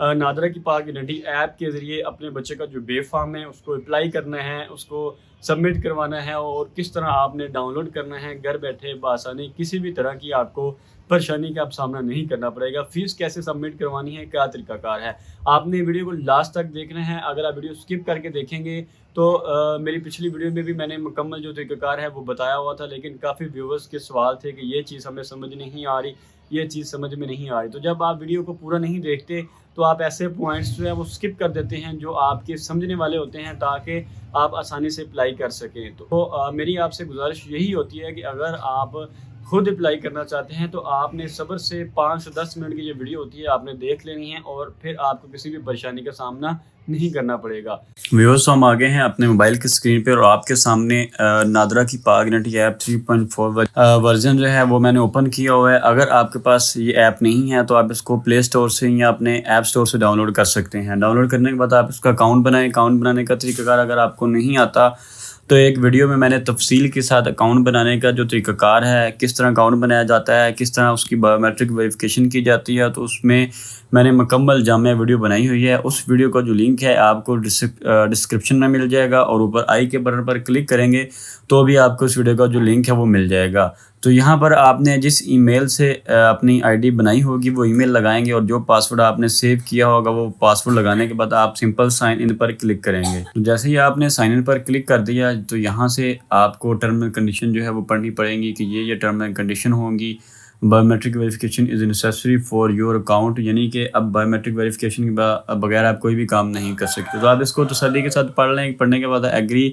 نادرہ کی پاک identity app کے ذریعے اپنے بچے کا جو بے فام ہے اس کو اپلائی کرنا ہے، اس کو سبمٹ کروانا ہے، اور کس طرح آپ نے ڈاؤن لوڈ کرنا ہے گھر بیٹھے بآسانی، کسی بھی طرح کی آپ کو پریشانی کا آپ سامنا نہیں کرنا پڑے گا۔ فیس کیسے سبمٹ کروانی ہے، کیا طریقہ کار ہے، آپ نے ویڈیو کو لاسٹ تک دیکھنا ہے۔ اگر آپ ویڈیو اسکپ کر کے دیکھیں گے تو میری پچھلی ویڈیو میں بھی میں نے مکمل جو طریقہ کار ہے وہ بتایا ہوا تھا، لیکن کافی ویورز کے سوال تھے کہ یہ چیز ہمیں سمجھ نہیں آ رہی، یہ چیز سمجھ میں نہیں آ رہی۔ تو جب آپ ویڈیو کو پورا نہیں دیکھتے تو آپ ایسے پوائنٹس جو ہے وہ اسکپ کر دیتے ہیں جو آپ کے سمجھنے والے ہوتے ہیں، تاکہ آپ آسانی سے اپلائی کر سکیں۔ تو میری آپ سے گزارش یہی ہوتی ہے کہ اگر آپ خود اپلائی کرنا چاہتے ہیں تو آپ نے صبر سے 5 سے 10 منٹ کی جو ویڈیو ہوتی ہے آپ نے دیکھ لینی ہے، اور پھر آپ کو کسی بھی پریشانی کا سامنا نہیں کرنا پڑے گا۔ ویورز ہم آگے ہیں اپنے موبائل کی اسکرین پہ، اور آپ کے سامنے نادرہ کی پاک آئیڈینٹی ایپ 3.4 ورژن جو ہے وہ میں نے اوپن کیا ہوا ہے۔ اگر آپ کے پاس یہ ایپ نہیں ہے تو آپ اس کو پلے اسٹور سے یا اپنے ایپ اسٹور سے ڈاؤن لوڈ کر سکتے ہیں۔ ڈاؤن لوڈ کرنے کے بعد آپ اس کا اکاؤنٹ بنائیں۔ اکاؤنٹ بنانے کا طریقہ کار اگر آپ کو نہیں آتا تو ایک ویڈیو میں نے تفصیل کے ساتھ اکاؤنٹ بنانے کا جو طریقہ کار ہے، کس طرح اکاؤنٹ بنایا جاتا ہے، کس طرح اس کی بایو میٹرک ویریفیکیشن کی جاتی ہے، تو اس میں میں نے مکمل جامع ویڈیو بنائی ہوئی ہے۔ اس ویڈیو کا جو لنک ہے آپ کو ڈسکرپشن میں مل جائے گا، اور اوپر آئی کے بٹن پر کلک کریں گے تو بھی آپ کو اس ویڈیو کا جو لنک ہے وہ مل جائے گا۔ تو یہاں پر آپ نے جس ای میل سے اپنی آئی ڈی بنائی ہوگی وہ ای میل لگائیں گے، اور جو پاسورڈ آپ نے سیو کیا ہوگا وہ پاسورڈ لگانے کے بعد آپ سمپل سائن ان پر کلک کریں گے۔ تو جیسے ہی آپ نے سائن ان پر کلک کر دیا تو یہاں سے آپ کو ٹرم اینڈ کنڈیشن جو ہے وہ پڑھنی پڑیں گی کہ یہ ٹرم اینڈ کنڈیشن ہوں گی۔ Biometric verification is necessary for your account, یعنی کہ اب بایو میٹرک ویریفیکیشن کے بغیر آپ کوئی بھی کام نہیں کر سکتے۔ تو آپ اس کو تسلی کے ساتھ پڑھ لیں، پڑھنے کے بعد ایگری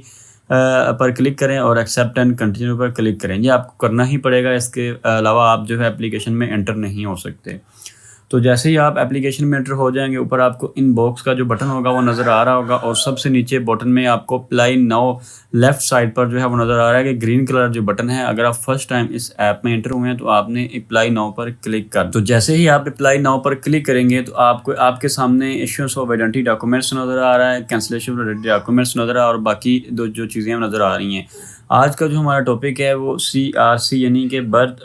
پر کلک کریں اور accept and continue per click کریں۔ یہ آپ کو کرنا ہی پڑے گا، اس کے علاوہ آپ جو ہے اپلیکیشن میں انٹر نہیں ہو سکتے۔ تو جیسے ہی آپ اپلیکیشن میں انٹر ہو جائیں گے، اوپر آپ کو ان باکس کا جو بٹن ہوگا وہ نظر آ رہا ہوگا، اور سب سے نیچے بٹن میں آپ کو اپلائی ناؤ لیفٹ سائڈ پر جو ہے وہ نظر آ رہا ہے کہ گرین کلر جو بٹن ہے۔ اگر آپ فرسٹ ٹائم اس ایپ میں انٹر ہوئے ہیں تو آپ نے اپلائی ناؤ پر کلک کر، تو جیسے ہی آپ اپلائی ناؤ پر کلک کریں گے تو آپ کے سامنے ایشوئنس آف آئیڈینٹی ڈاکومنٹس نظر آ رہا ہے، کینسلیشن آف ڈاکومنٹس نظر آ رہا ہے، اور باقی جو چیزیں نظر آ رہی ہیں۔ آج کا جو ہمارا ٹاپک ہے وہ CRC یعنی کہ برتھ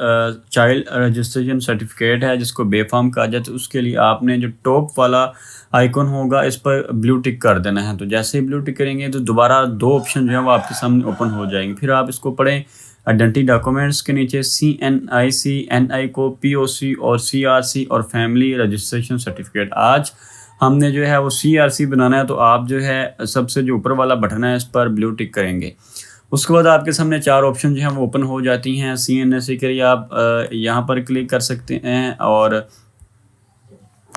چائلڈ رجسٹریشن سرٹیفکیٹ ہے، جس کو بے فام کہا جاتا ہے۔ اس کے لیے آپ نے جو ٹاپ والا آئیکن ہوگا اس پر بلو ٹک کر دینا ہے۔ تو جیسے ہی بلو ٹک کریں گے تو دوبارہ 2 آپشن جو ہے وہ آپ کے سامنے اوپن ہو جائیں گے۔ پھر آپ اس کو پڑھیں، آئیڈینٹی ڈاکومنٹس کے نیچے CNIC کو POC اور CRC اور فیملی رجسٹریشن سرٹیفکیٹ۔ آج ہم نے جو ہے وہ CRC بنانا ہے، تو آپ جو ہے سب سے جو اوپر والا بٹن ہے اس پر بلو ٹک کریں گے۔ اس کے بعد آپ کے سامنے 4 آپشن جو ہیں وہ اوپن ہو جاتی ہیں۔ CNIC کے لیے آپ یہاں پر کلک کر سکتے ہیں، اور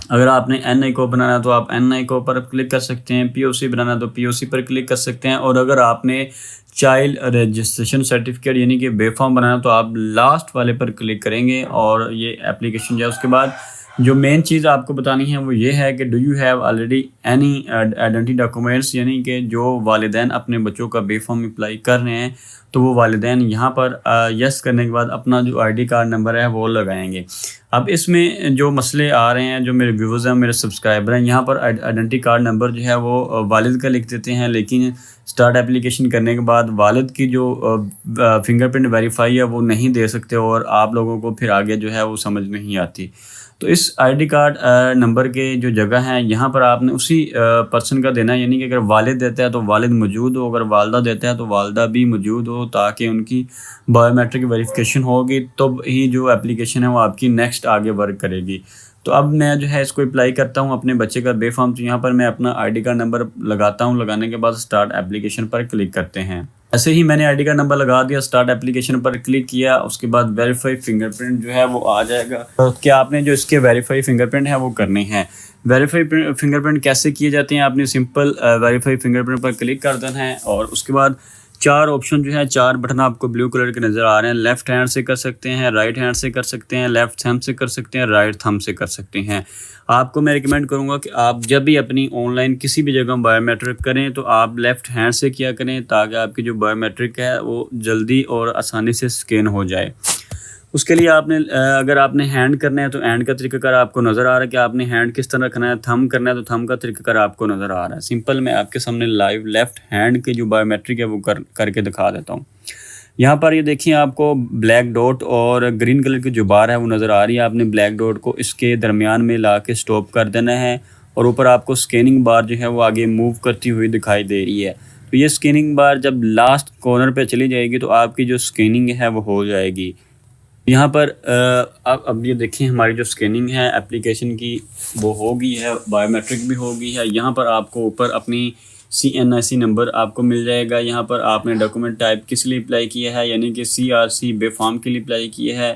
اگر آپ نے NI کو بنانا ہے تو آپ NI کو پر کلک کر سکتے ہیں، POC بنانا ہے تو POC پر کلک کر سکتے ہیں، اور اگر آپ نے چائلڈ رجسٹریشن سرٹیفکیٹ یعنی کہ بے فارم بنانا ہے تو آپ لاسٹ والے پر کلک کریں گے، اور یہ اپلیکیشن جو ہے اس کے بعد جو مین چیز آپ کو بتانی ہے وہ یہ ہے کہ do you have already any identity documents, یعنی کہ جو والدین اپنے بچوں کا بے فارم اپلائی کر رہے ہیں تو وہ والدین یہاں پر یس کرنے کے بعد اپنا جو ID کارڈ نمبر ہے وہ لگائیں گے۔ اب اس میں جو مسئلے آ رہے ہیں، جو میرے ویورز ہیں، میرے سبسکرائبر ہیں، یہاں پر آئیڈینٹی کارڈ نمبر جو ہے وہ والد کا لکھ دیتے ہیں، لیکن سٹارٹ اپلیکیشن کرنے کے بعد والد کی جو فنگر پرنٹ ویریفائی ہے وہ نہیں دے سکتے، اور آپ لوگوں کو پھر آگے جو ہے وہ سمجھ نہیں آتی۔ تو اس ID کارڈ نمبر کے جو جگہ ہیں یہاں پر آپ نے اسی پرسن کا دینا ہے، یعنی کہ اگر والد دیتا ہے تو والد موجود ہو، اگر والدہ دیتا ہے تو والدہ بھی موجود ہو، تاکہ ان کی بایو میٹرک ویریفیکیشن ہوگی تب ہی جو اپلیکیشن ہے وہ آپ کی نیکسٹ آگے ورک کرے گی۔ تو اب میں جو ہے اس کو اپلائی کرتا ہوں اپنے بچے کا بے فارم، تو یہاں پر میں اپنا ID کارڈ نمبر لگاتا ہوں، لگانے کے بعد سٹارٹ اپلیکیشن پر کلک کرتے ہیں۔ ایسے ہی میں نے ID کارڈ نمبر لگا دیا، سٹارٹ اپلیکیشن پر کلک کیا، اس کے بعد ویریفائی فنگر پرنٹ جو ہے وہ آ جائے گا کہ آپ نے جو اس کے ویریفائی فنگر پرنٹ ہے وہ کرنے ہیں۔ ویریفائی فنگر پرنٹ کیسے کیے جاتے ہیں؟ آپ نے سمپل ویریفائی فنگر پرنٹ پر کلک کر دینا ہے، اور اس کے بعد 4 آپشن جو ہے، 4 بٹن آپ کو بلو کلر کے نظر آ رہے ہیں۔ لیفٹ ہینڈ سے کر سکتے ہیں، رائٹ ہینڈ سے کر سکتے ہیں، لیفٹ تھمب سے کر سکتے ہیں، رائٹ تھمب سے کر سکتے ہیں۔ آپ کو میں ریکمینڈ کروں گا کہ آپ جب بھی اپنی آن لائن کسی بھی جگہ بایو میٹرک کریں تو آپ لیفٹ ہینڈ سے کیا کریں، تاکہ آپ کی جو بایو میٹرک ہے وہ جلدی اور آسانی سے اسکین ہو جائے۔ اس کے لیے آپ نے اگر آپ نے ہینڈ کرنا ہے تو ہینڈ کا طریقہ کار آپ کو نظر آ رہا ہے کہ آپ نے ہینڈ کس طرح رکھنا ہے، تھم کرنا ہے تو تھم کا طریقہ کار آپ کو نظر آ رہا ہے۔ سمپل میں آپ کے سامنے لائیو لیفٹ ہینڈ کے جو بایو میٹرک ہے وہ کر کے دکھا دیتا ہوں۔ یہاں پر یہ دیکھیں، آپ کو بلیک ڈاٹ اور گرین کلر کی جو بار ہے وہ نظر آ رہی ہے۔ آپ نے بلیک ڈاٹ کو اس کے درمیان میں لا کے سٹاپ کر دینا ہے، اور اوپر آپ کو سکیننگ بار جو ہے وہ آگے موو کرتی ہوئی دکھائی دے رہی ہے. تو یہ سکیننگ بار جب لاسٹ کارنر پہ چلی جائے گی تو آپ کی جو سکیننگ ہے وہ ہو جائے گی. یہاں پر اب یہ دیکھیں ہماری جو سکیننگ ہے اپلیکیشن کی وہ ہوگی ہے, بایو میٹرک بھی ہوگی ہے. یہاں پر آپ کو اوپر اپنی CNIC نمبر آپ کو مل جائے گا. یہاں پر آپ نے ڈاکومنٹ ٹائپ کس لیے اپلائی کیا ہے, یعنی کہ CRC بے فارم کے لیے اپلائی کیا ہے.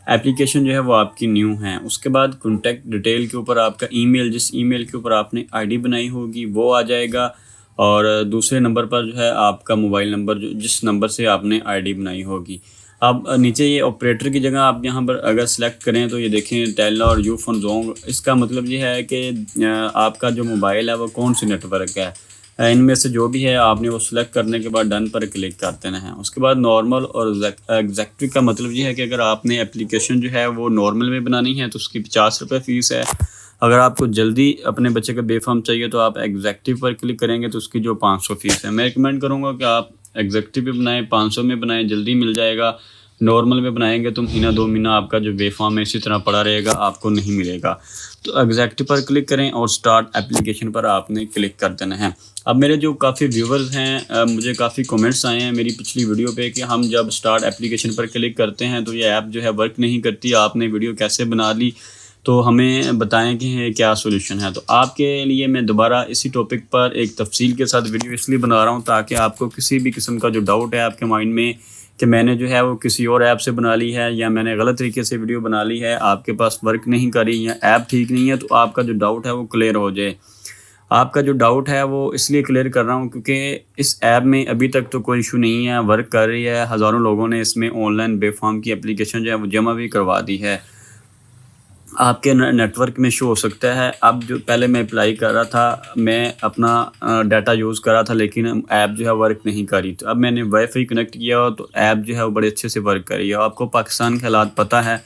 اپلیکیشن جو ہے وہ آپ کی نیو ہے. اس کے بعد کانٹیکٹ ڈیٹیل کے اوپر آپ کا ای میل, جس ای میل کے اوپر آپ نے ID بنائی ہوگی وہ آ جائے گا, اور دوسرے نمبر پر جو ہے آپ کا موبائل نمبر جس نمبر سے آپ نے ID بنائی ہوگی. اب نیچے یہ آپریٹر کی جگہ آپ یہاں پر اگر سلیکٹ کریں تو یہ دیکھیں ٹیلا اور یوفون زونگ. اس کا مطلب یہ ہے کہ آپ کا جو موبائل ہے وہ کون سی نیٹ ورک ہے. ان میں سے جو بھی ہے آپ نے وہ سلیکٹ کرنے کے بعد ڈن پر کلک کر دینا ہے. اس کے بعد نارمل اور ایگزیکٹو کا مطلب یہ ہے کہ اگر آپ نے اپلیکیشن جو ہے وہ نارمل میں بنانی ہے تو اس کی 50 روپے فیس ہے. اگر آپ کو جلدی اپنے بچے کا بے فارم چاہیے تو آپ ایگزیکٹو پر کلک کریں گے تو اس کی جو 500 فیس ہے. میں ریکمینڈ کروں گا کہ آپ ایگزیکٹو پہ بنائیں, 500 میں بنائیں, جلدی مل جائے گا. نارمل میں بنائیں گے تو مہینہ 2 مہینہ آپ کا جو وے فارم ہے اسی طرح پڑا رہے گا, آپ کو نہیں ملے گا. تو ایگزیکٹو پر کلک کریں اور سٹارٹ اپلیکیشن پر آپ نے کلک کر دینا ہے. اب میرے جو کافی ویورز ہیں, مجھے کافی کومنٹس آئے ہیں میری پچھلی ویڈیو پہ کہ ہم جب سٹارٹ اپلیکیشن پر کلک کرتے ہیں تو یہ ایپ جو ہے ورک نہیں کرتی, آپ نے ویڈیو کیسے بنا لی, تو ہمیں بتائیں کہ کیا سولوشن ہے. تو آپ کے لیے میں دوبارہ اسی ٹاپک پر ایک تفصیل کے ساتھ ویڈیو اس لیے بنا رہا ہوں تاکہ آپ کو کسی بھی قسم کا جو ڈاؤٹ ہے آپ کے مائنڈ میں کہ میں نے جو ہے وہ کسی اور ایپ سے بنا لی ہے یا میں نے غلط طریقے سے ویڈیو بنا لی ہے, آپ کے پاس ورک نہیں کری یا ایپ ٹھیک نہیں ہے, تو آپ کا جو ڈاؤٹ ہے وہ کلیئر ہو جائے. آپ کا جو ڈاؤٹ ہے وہ اس لیے کلیئر کر رہا ہوں کیونکہ اس ایپ میں ابھی تک تو کوئی ایشو نہیں ہے, ورک کر رہی ہے. ہزاروں لوگوں نے اس میں آن لائن بے فارم کی اپلیکیشن جو ہے وہ جمع بھی کروا دی ہے. آپ کے نیٹ ورک میں شو ہو سکتا ہے. اب جو پہلے میں اپلائی کر رہا تھا, میں اپنا ڈیٹا یوز کر رہا تھا لیکن ایپ جو ہے ورک نہیں کر رہی. تو اب میں نے وائی فائی کنیکٹ کیا تو ایپ جو ہے وہ بڑے اچھے سے ورک کر رہی ہے. آپ کو پاکستان کے حالات پتہ ہے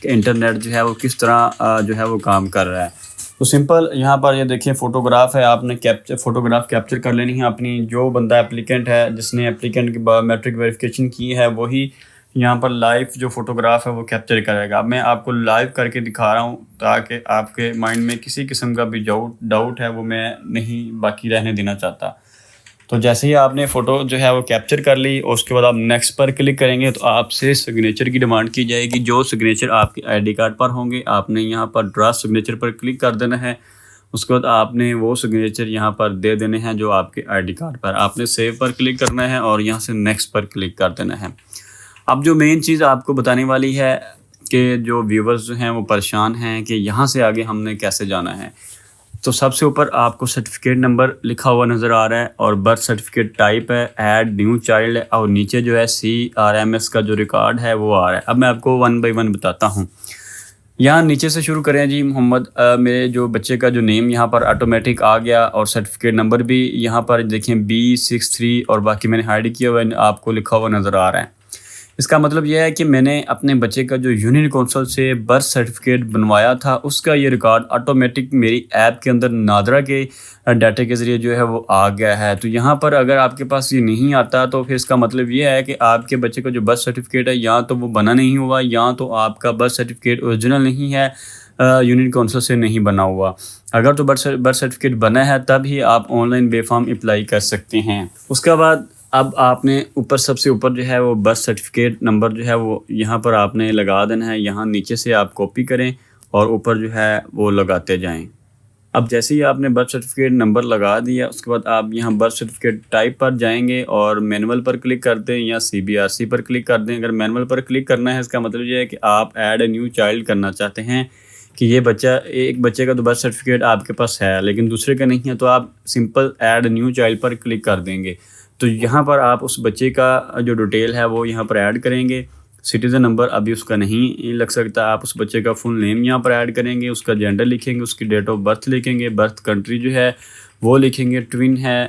کہ انٹرنیٹ جو ہے وہ کس طرح جو ہے وہ کام کر رہا ہے. تو سمپل یہاں پر یہ دیکھیں فوٹوگراف ہے, آپ نے فوٹوگراف کیپچر کر لینی ہے اپنی. جو بندہ اپلیکنٹ ہے جس نے اپلیکنٹ کی بایو میٹرک ویریفیکیشن کی ہے وہی یہاں پر لائیو جو فوٹوگراف ہے وہ کیپچر کرے گا. اب میں آپ کو لائیو کر کے دکھا رہا ہوں تاکہ آپ کے مائنڈ میں کسی قسم کا بھی ڈاؤٹ ہے وہ میں نہیں باقی رہنے دینا چاہتا. تو جیسے ہی آپ نے فوٹو جو ہے وہ کیپچر کر لی اور اس کے بعد آپ نیکسٹ پر کلک کریں گے تو آپ سے سگنیچر کی ڈیمانڈ کی جائے گی. جو سگنیچر آپ کے ID کارڈ پر ہوں گے آپ نے یہاں پر ڈرا سگنیچر پر کلک کر دینا ہے. اس کے بعد آپ نے وہ سگنیچر یہاں پر دے دینے ہیں جو آپ کے ID کارڈ پر. آپ نے سیو پر کلک کرنا ہے اور یہاں سے نیکسٹ پر کلک کر دینا ہے. اب جو مین چیز آپ کو بتانے والی ہے کہ جو ویورز جو ہیں وہ پریشان ہیں کہ یہاں سے آگے ہم نے کیسے جانا ہے. تو سب سے اوپر آپ کو سرٹیفکیٹ نمبر لکھا ہوا نظر آ رہا ہے اور برتھ سرٹیفکیٹ ٹائپ ہے, ایڈ نیو چائلڈ ہے, اور نیچے جو ہے CRMS کا جو ریکارڈ ہے وہ آ رہا ہے. اب میں آپ کو 1 بائی 1 بتاتا ہوں. یہاں نیچے سے شروع کریں جی. محمد, میرے جو بچے کا جو نیم یہاں پر آٹومیٹک آ گیا اور سرٹیفکیٹ نمبر بھی یہاں پر دیکھیں B63 اور باقی میں نے ہائڈ کیا ہوا ہے, آپ کو لکھا ہوا نظر آ رہا ہے. اس کا مطلب یہ ہے کہ میں نے اپنے بچے کا جو یونین کونسل سے برتھ سرٹیفکیٹ بنوایا تھا اس کا یہ ریکارڈ آٹومیٹک میری ایپ کے اندر نادرا کے ڈاٹے کے ذریعے جو ہے وہ آ گیا ہے. تو یہاں پر اگر آپ کے پاس یہ نہیں آتا تو پھر اس کا مطلب یہ ہے کہ آپ کے بچے کا جو برتھ سرٹیفکیٹ ہے یا تو وہ بنا نہیں ہوا یا تو آپ کا برتھ سرٹیفکیٹ اوریجنل نہیں ہے, یونین کونسل سے نہیں بنا ہوا. اگر تو برتھ سرٹیفکیٹ بنا ہے تب ہی آپ آن لائن بے فارم اپلائی کر سکتے ہیں. اس کے بعد اب آپ نے اوپر سب سے اوپر جو ہے وہ برتھ سرٹیفکیٹ نمبر جو ہے وہ یہاں پر آپ نے لگا دینا ہے. یہاں نیچے سے آپ کاپی کریں اور اوپر جو ہے وہ لگاتے جائیں. اب جیسے ہی آپ نے برتھ سرٹیفکیٹ نمبر لگا دیا اس کے بعد آپ یہاں برتھ سرٹیفکیٹ ٹائپ پر جائیں گے اور مینول پر کلک کر دیں یا CBRC پر کلک کر دیں. اگر مینول پر کلک کرنا ہے اس کا مطلب یہ ہے کہ آپ ایڈ اے نیو چائلڈ کرنا چاہتے ہیں کہ یہ بچہ, ایک بچے کا تو برتھ سرٹیفکیٹ آپ کے پاس ہے لیکن دوسرے کا نہیں ہے, تو آپ سمپل ایڈ نیو چائلڈ پر کلک کر دیں گے. تو یہاں پر آپ اس بچے کا جو ڈیٹیل ہے وہ یہاں پر ایڈ کریں گے. سٹیزن نمبر ابھی اس کا نہیں لگ سکتا, آپ اس بچے کا فل نیم یہاں پر ایڈ کریں گے, اس کا جینڈر لکھیں گے, اس کی ڈیٹ آف برتھ لکھیں گے, برتھ کنٹری جو ہے وہ لکھیں گے, ٹوین ہے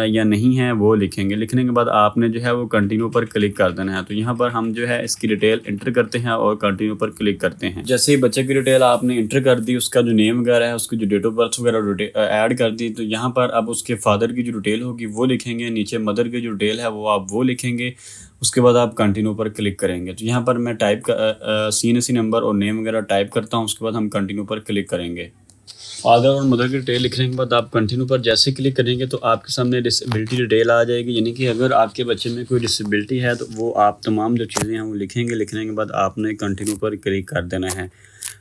یا نہیں ہے وہ لکھیں گے. لکھنے کے بعد آپ نے جو ہے وہ کنٹینیو پر کلک کر دینا ہے. تو یہاں پر ہم جو ہے اس کی ڈیٹیل انٹر کرتے ہیں اور کنٹینیو پر کلک کرتے ہیں. جیسے ہی بچے کی ڈیٹیل آپ نے انٹر کر دی, اس کا جو نیم وغیرہ ہے, اس کی جو ڈیٹ آف برتھ وغیرہ ایڈ کر دی, تو یہاں پر اب اس کے فادر کی جو ڈیٹیل ہوگی وہ لکھیں گے, نیچے مدر کی جو ڈیٹیل ہے وہ آپ وہ لکھیں گے. اس کے بعد آپ کنٹینیو پر کلک کریں گے. تو یہاں پر میں ٹائپ CNC نمبر اور نیم وغیرہ ٹائپ کرتا ہوں, اس کے بعد ہم کنٹینیو پر کلک کریں گے. فادر اور مدر کی ڈیٹیل لکھنے کے بعد آپ کنٹینیو پر جیسے کلک کریں گے تو آپ کے سامنے ڈسیبلٹی ڈیٹیل آ جائے گی، یعنی کہ اگر آپ کے بچے میں کوئی ڈسیبلٹی ہے تو وہ آپ تمام جو چیزیں ہیں وہ لکھیں گے، لکھنے کے بعد آپ نے کنٹینیو پر کلک کر دینا ہے۔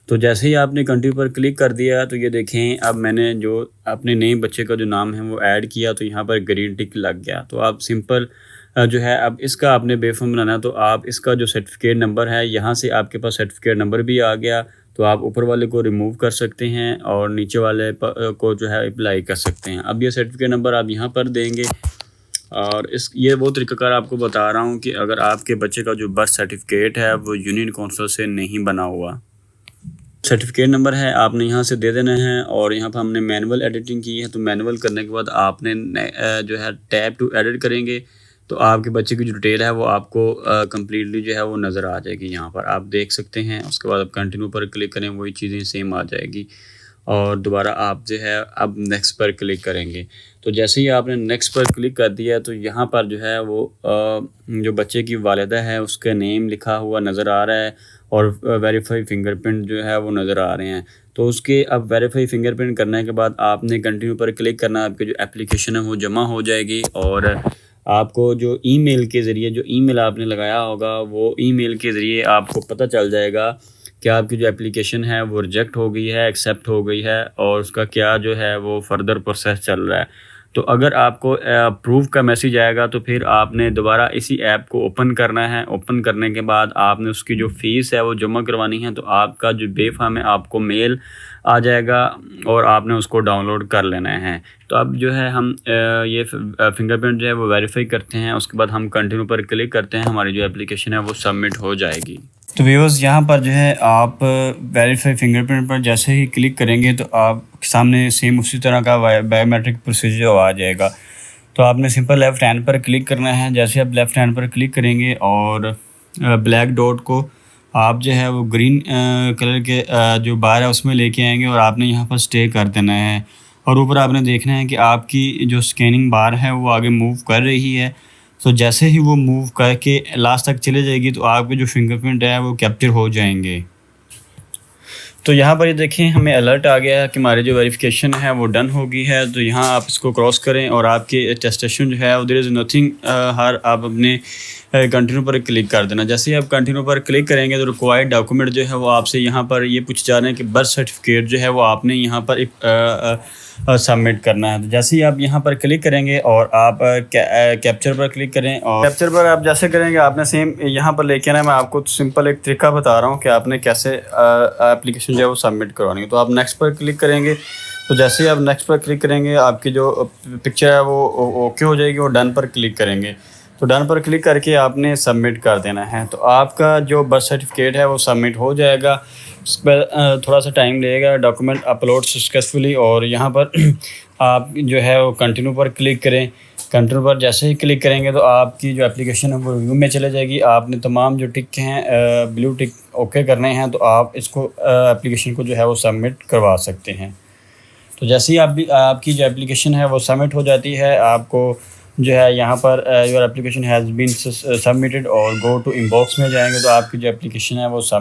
تو جیسے ہی آپ نے کنٹینیو پر کلک کر دیا تو یہ دیکھیں اب میں نے جو اپنے نئے بچے کا جو نام ہے وہ ایڈ کیا تو یہاں پر گرین ٹک لگ گیا۔ تو آپ سمپل جو ہے اب اس کا آپ نے بے فارم بنانا ہے تو آپ اس کا جو سرٹیفکیٹ نمبر ہے یہاں سے آپ کے پاس سرٹیفکیٹ نمبر بھی آ گیا، تو آپ اوپر والے کو ریموو کر سکتے ہیں اور نیچے والے کو جو ہے اپلائی کر سکتے ہیں۔ اب یہ سرٹیفکیٹ نمبر آپ یہاں پر دیں گے، اور یہ وہ طریقہ کار آپ کو بتا رہا ہوں کہ اگر آپ کے بچے کا جو برتھ سرٹیفکیٹ ہے وہ یونین کونسل سے نہیں بنا ہوا، سرٹیفکیٹ نمبر ہے آپ نے یہاں سے دے دینا ہے۔ اور یہاں پر ہم نے مینول ایڈیٹنگ کی ہے، تو مینول کرنے کے بعد آپ نے جو ہے ٹیب ٹو ایڈٹ کریں گے تو آپ کے بچے کی جو ڈیٹیل ہے وہ آپ کو کمپلیٹلی جو ہے وہ نظر آ جائے گی، یہاں پر آپ دیکھ سکتے ہیں۔ اس کے بعد آپ کنٹینیو پر کلک کریں، وہی چیزیں سیم آ جائے گی، اور دوبارہ آپ جو ہے اب نیکسٹ پر کلک کریں گے۔ تو جیسے ہی آپ نے نیکسٹ پر کلک کر دیا تو یہاں پر جو ہے وہ جو بچے کی والدہ ہے اس کا نیم لکھا ہوا نظر آ رہا ہے، اور ویریفائی فنگر پرنٹ جو ہے وہ نظر آ رہے ہیں۔ تو اس کے اب ویریفائی فنگر پرنٹ کرنے کے بعد آپ نے کنٹینیو پر کلک کرنا، آپ کی جو اپلیکیشن ہے وہ جمع ہو جائے گی، اور آپ کو جو ای میل کے ذریعے جو ای میل آپ نے لگایا ہوگا وہ ای میل کے ذریعے آپ کو پتہ چل جائے گا کہ آپ کی جو اپلیکیشن ہے وہ ریجیکٹ ہو گئی ہے، ایکسیپٹ ہو گئی ہے، اور اس کا کیا جو ہے وہ فردر پروسیس چل رہا ہے۔ تو اگر آپ کو اپروو کا میسیج آئے گا تو پھر آپ نے دوبارہ اسی ایپ کو اوپن کرنا ہے۔ اوپن کرنے کے بعد آپ نے اس کی جو فیس ہے وہ جمع کروانی ہے، تو آپ کا جو بے فارم ہے آپ کو میل آ جائے گا اور آپ نے اس کو ڈاؤن لوڈ کر لینا ہے۔ تو اب جو ہے ہم یہ فنگر پرنٹ جو ہے وہ ویریفائی کرتے ہیں، اس کے بعد ہم کنٹینیو پر کلک کرتے ہیں، ہماری جو اپلیکیشن ہے وہ سبمٹ ہو جائے گی۔ تو ویورز یہاں پر جو ہے آپ ویریفائی فنگر پرنٹ پر جیسے ہی کلک کریں گے تو آپ کے سامنے سیم اسی طرح کا بایو میٹرک پروسیجر آ جائے گا۔ تو آپ نے سمپل لیفٹ ہینڈ پر کلک کرنا ہے، جیسے آپ لیفٹ ہینڈ پر کلک کریں گے اور بلیک ڈاٹ کو آپ جو ہے وہ گرین کلر کے جو بار ہے اس میں لے کے آئیں گے، اور آپ نے یہاں پر اسٹے کر دینا ہے، اور اوپر آپ نے دیکھنا ہے کہ آپ کی جو اسکیننگ بار ہے وہ آگے موو کر رہی ہے۔ تو جیسے ہی وہ موو کر کے لاسٹ تک چلے جائے گی تو آپ کے جو فنگر پرنٹ ہے وہ کیپچر ہو جائیں گے۔ تو یہاں پر یہ دیکھیں ہمیں الرٹ آ گیا ہے کہ ہماری جو ویریفیکیشن ہے وہ ڈن ہو گئی ہے۔ تو یہاں آپ اس کو کراس کریں اور آپ کی اٹیسٹیشن جو ہے دیر از نتھنگ آپ اپنے کنٹینیو پر کلک کر دینا۔ جیسے ہی آپ کنٹینیو پر کلک کریں گے تو ریکوائرڈ ڈاکومنٹ جو ہے وہ آپ سے یہاں پر یہ پوچھ جا رہے ہیں کہ برتھ سرٹیفکیٹ جو ہے وہ آپ نے یہاں پر سبمٹ کرنا ہے۔ تو جیسے ہی آپ یہاں پر کلک کریں گے اور آپ کیپچر پر کلک کریں، اور کیپچر پر آپ جیسے کریں گے آپ نے سیم یہاں پر لے کے آنا ہے۔ میں آپ کو سمپل ایک طریقہ بتا رہا ہوں کہ آپ نے کیسے اپلیکیشن جو ہے وہ سبمٹ کروانی ہے۔ تو آپ نیکسٹ پر کلک کریں گے، تو جیسے ہی آپ نیکسٹ پر کلک کریں گے آپ کی جو پکچر ہے وہ اوکے ہو جائے گی، اور ڈن پر کلک کریں گے۔ تو ڈن پر کلک کر کے آپ نے سبمٹ کر دینا ہے، تو آپ کا جو برتھ سرٹیفکیٹ ہے وہ سبمٹ ہو جائے گا۔ اس پر تھوڑا سا ٹائم لگے گا، ڈاکومنٹ اپلوڈ سکسیزفلی، اور یہاں پر آپ جو ہے وہ کنٹینیو پر کلک کریں۔ کنٹینیو پر جیسے ہی کلک کریں گے تو آپ کی جو اپلیکیشن ہے وہ ریویو میں چلے جائے گی۔ آپ نے تمام جو ٹک ہیں بلو ٹک اوکے کرنے ہیں، تو آپ اس کو اپلیکیشن کو جو ہے وہ سبمٹ کروا سکتے ہیں۔ تو جیسے ہی آپ کی جو اپلیکیشن ہے وہ سبمٹ ہو جاتی ہے، آپ کو جو ہے یہاں per your application has been submitted, اور گو ٹو ان باکس میں جائیں گے تو آپ کی جو اپلیکیشن ہے وہ